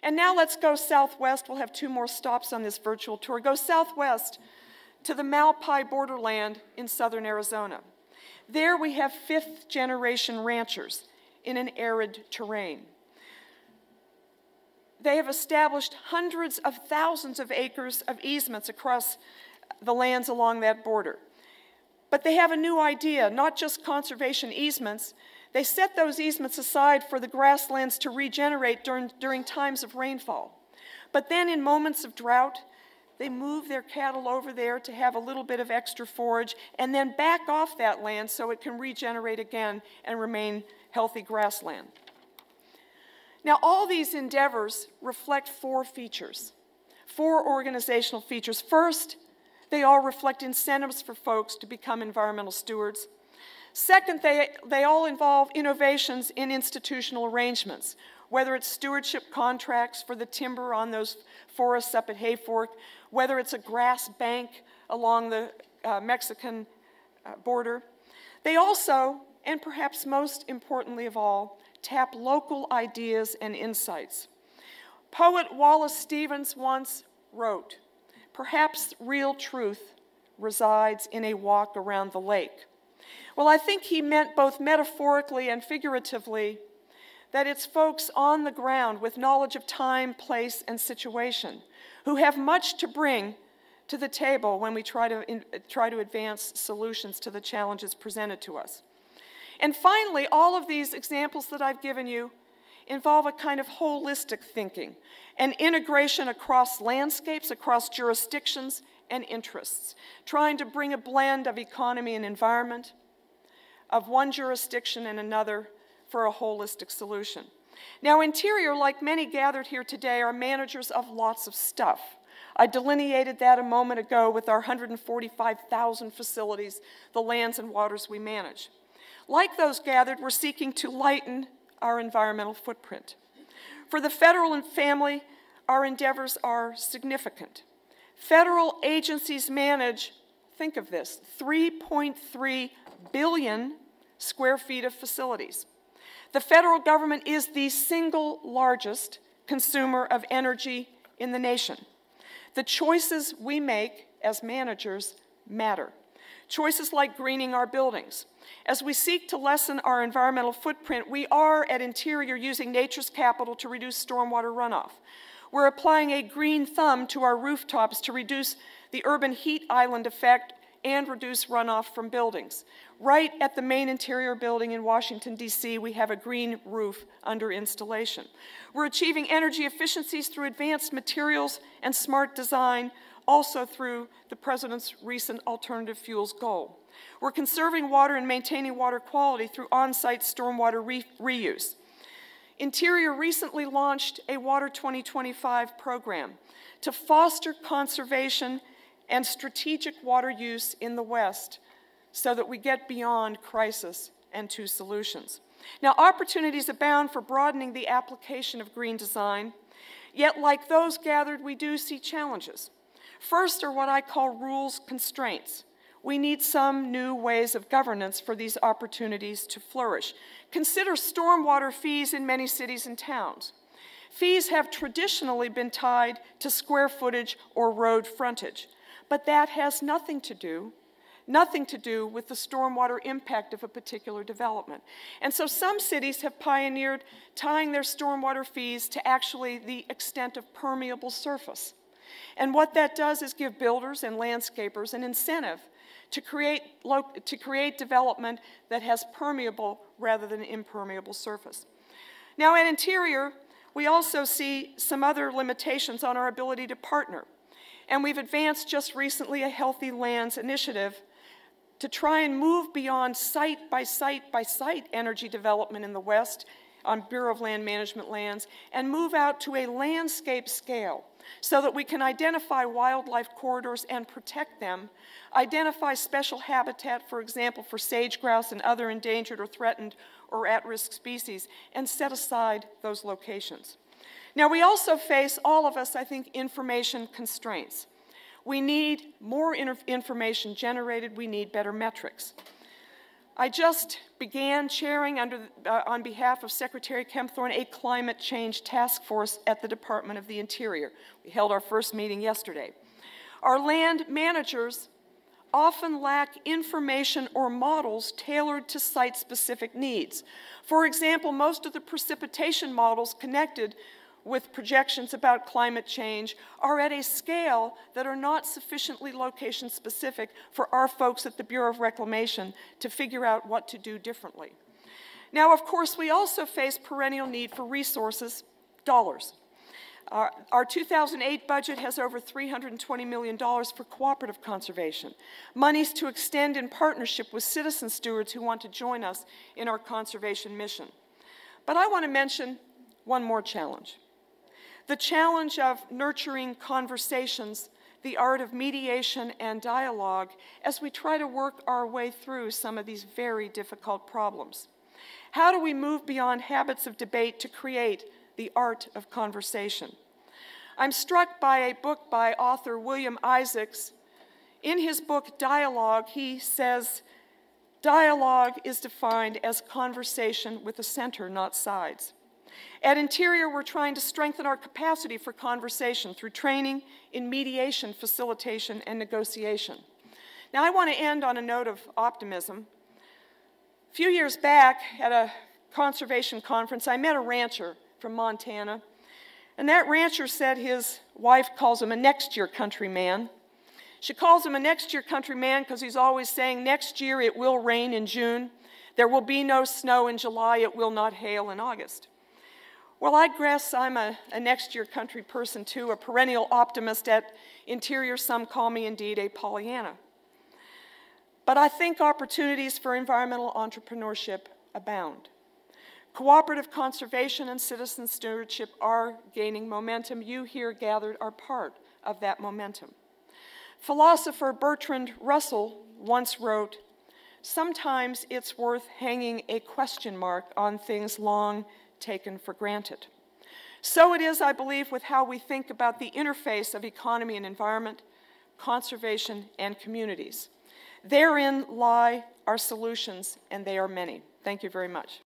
And now let's go southwest. We'll have 2 more stops on this virtual tour. Go southwest to the Malpai borderland in southern Arizona. There we have 5th-generation ranchers in an arid terrain. They have established hundreds of thousands of acres of easements across the lands along that border. But they have a new idea, not just conservation easements. They set those easements aside for the grasslands to regenerate during times of rainfall. But then in moments of drought, they move their cattle over there to have a little bit of extra forage and then back off that land so it can regenerate again and remain healthy grassland. Now, all these endeavors reflect 4 features, 4 organizational features. First, they all reflect incentives for folks to become environmental stewards. Second, they all involve innovations in institutional arrangements, whether it's stewardship contracts for the timber on those forests up at Hayfork, whether it's a grass bank along the Mexican border. They also, and perhaps most importantly of all, tap local ideas and insights. Poet Wallace Stevens once wrote, "Perhaps real truth resides in a walk around the lake." Well, I think he meant both metaphorically and figuratively that it's folks on the ground with knowledge of time, place, and situation who have much to bring to the table when we try to advance solutions to the challenges presented to us. And finally, all of these examples that I've given you involve a kind of holistic thinking, an integration across landscapes, across jurisdictions and interests, trying to bring a blend of economy and environment, of one jurisdiction and another for a holistic solution. Now, Interior, like many gathered here today, are managers of lots of stuff. I delineated that a moment ago with our 145,000 facilities, the lands and waters we manage. Like those gathered, we're seeking to lighten our environmental footprint. For the federal and family, our endeavors are significant. Federal agencies manage, think of this, 3.3 billion square feet of facilities. The federal government is the single largest consumer of energy in the nation. The choices we make as managers matter. Choices like greening our buildings. As we seek to lessen our environmental footprint, we are at Interior using nature's capital to reduce stormwater runoff. We're applying a green thumb to our rooftops to reduce the urban heat island effect and reduce runoff from buildings. Right at the main Interior building in Washington, D.C., we have a green roof under installation. We're achieving energy efficiencies through advanced materials and smart design, also through the President's recent alternative fuels goal. We're conserving water and maintaining water quality through on-site stormwater reuse. Interior recently launched a Water 2025 program to foster conservation and strategic water use in the West so that we get beyond crisis and to solutions. Now, opportunities abound for broadening the application of green design, yet like those gathered, we do see challenges. First are what I call rules constraints. We need some new ways of governance for these opportunities to flourish. Consider stormwater fees in many cities and towns. Fees have traditionally been tied to square footage or road frontage, but that has nothing to do with the stormwater impact of a particular development. And so some cities have pioneered tying their stormwater fees to actually the extent of permeable surface. And what that does is give builders and landscapers an incentive to create development that has permeable rather than impermeable surface. Now, at Interior, we also see some other limitations on our ability to partner. And we've advanced just recently a Healthy Lands initiative to try and move beyond site-by-site energy development in the West on Bureau of Land Management lands and move out to a landscape scale so that we can identify wildlife corridors and protect them, identify special habitat, for example, for sage grouse and other endangered or threatened or at-risk species, and set aside those locations. Now, we also face, all of us, I think, information constraints. We need more information generated. We need better metrics. I just began chairing on behalf of Secretary Kempthorne a climate change task force at the Department of the Interior. We held our first meeting yesterday. Our land managers often lack information or models tailored to site-specific needs. For example, most of the precipitation models connected with projections about climate change are at a scale that are not sufficiently location-specific for our folks at the Bureau of Reclamation to figure out what to do differently. Now, of course, we also face perennial need for resources, dollars. Our 2008 budget has over $320 million for cooperative conservation, monies to extend in partnership with citizen stewards who want to join us in our conservation mission. But I want to mention one more challenge. The challenge of nurturing conversations, the art of mediation and dialogue, as we try to work our way through some of these very difficult problems. How do we move beyond habits of debate to create the art of conversation? I'm struck by a book by author William Isaacs. In his book, Dialogue, he says, dialogue is defined as conversation with a center, not sides. At Interior, we're trying to strengthen our capacity for conversation through training in mediation, facilitation, and negotiation. Now, I want to end on a note of optimism. A few years back at a conservation conference, I met a rancher from Montana, and that rancher said his wife calls him a next-year countryman. She calls him a next-year countryman because he's always saying, next year it will rain in June, there will be no snow in July, it will not hail in August. Well, I guess I'm a next-year country person too, a perennial optimist at Interior. Some call me indeed a Pollyanna. But I think opportunities for environmental entrepreneurship abound. Cooperative conservation and citizen stewardship are gaining momentum. You here gathered are part of that momentum. Philosopher Bertrand Russell once wrote, "Sometimes it's worth hanging a question mark on things long taken for granted." So it is, I believe, with how we think about the interface of economy and environment, conservation and communities. Therein lie our solutions, and they are many. Thank you very much.